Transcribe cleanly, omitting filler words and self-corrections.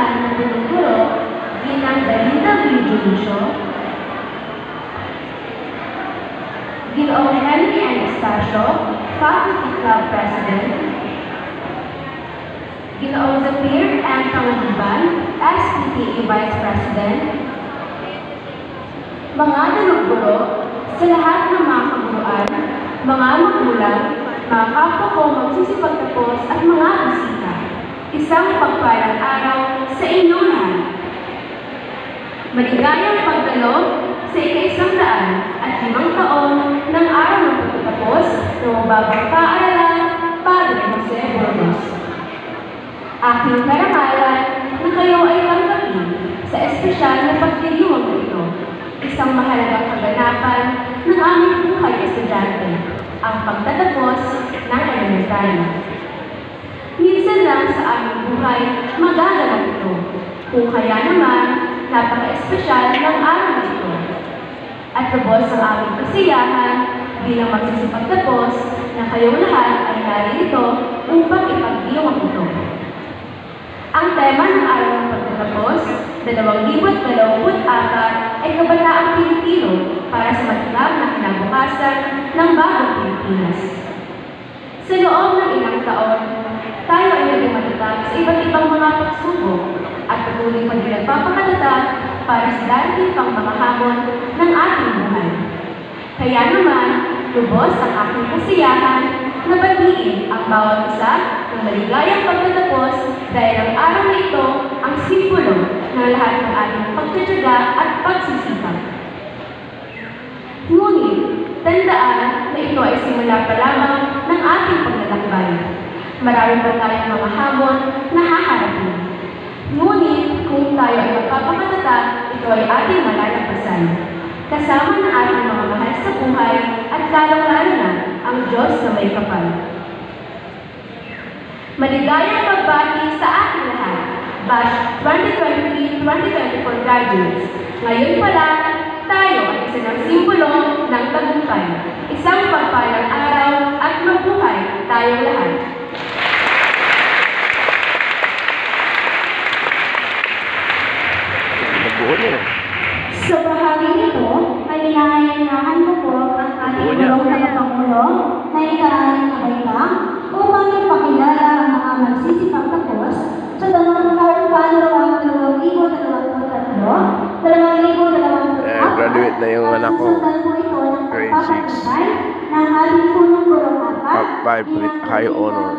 sambahan ng punong guro, ginang Dalinda Julicio, Ginoong Henry Anastasio, Faculty Club President, Ginoong Zafir M. Panganiban, SPTA Vice President, mga daluguro, sa lahat ng mga kaguruan, mga magulang, mga kapwa ko magsisipagtapos at mga bisita, isang pagpalang araw sa inyong lahat. Maligayang pagdalo sa ika-105 taon ng araw ng pagtatapos ng mababang paaralan, Padre Jose Burgos. Aking karangalan na kayo ay tanggapin sa espesyal na pagdiriwang ito, isang mahalagang kaganapan ng aming buhay estudyante, ang pagtatapos ng elementarya. Minsan lang sa aming buhay magaganap ito, kung kaya naman napaka-espesyal ng araw na ito. At lubos ang aming kasiyahan bilang magsisipagtapos na kayong lahat ay narito upang ipagdiriwang ito. Ang tema ng araw ng pagtatapos, 2024 ay Kabataang Pilipino para sa matatag na kinabukasan ng bagong Pilipinas. Sa loob ng ilang taon, tayo ay naging matatag sa iba't ibang mga pagsubok at patuloy pa din nagpapakatatag para sa darating pang mga hamon ng ating buhay. Kaya naman, lubos ang aking kasiyahan na batiin ang bawat isa ng maligayang pagtatapos dahil ang araw na ito ang simbolo ng lahat ng ating pagtitiyaga at pagsisikap. Ngunit, tandaan na ito ay simula pa lamang ng ating paglalakbay. Marami pa tayong mga hamon na haharapin. Ngunit, kung tayo ay magpapakatatag, ito ay ating malalampasan. Kasama ng ating mga mahal sa buhay at lalong-lalo na ang Diyos na may kapal. Maligayang pagbati sa ating lahat, Batch 2023-2024 graduates. Ngayon pa lang, tayo ay isa ng simbolo ng tagumpay, isang pagpalang araw at mabuhay tayong lahat. Sa bahagi nito, ay inaanyayahan ko po ang ating gulong na Pangulo na ikaayang kabaitang upang ipakilala ang mga magsisipagtapos sa dalawang taong panalawang 2023, 2024. Graduate na yung anak ko. Grade 6. ng ating punong gulong Top 5 with high honor.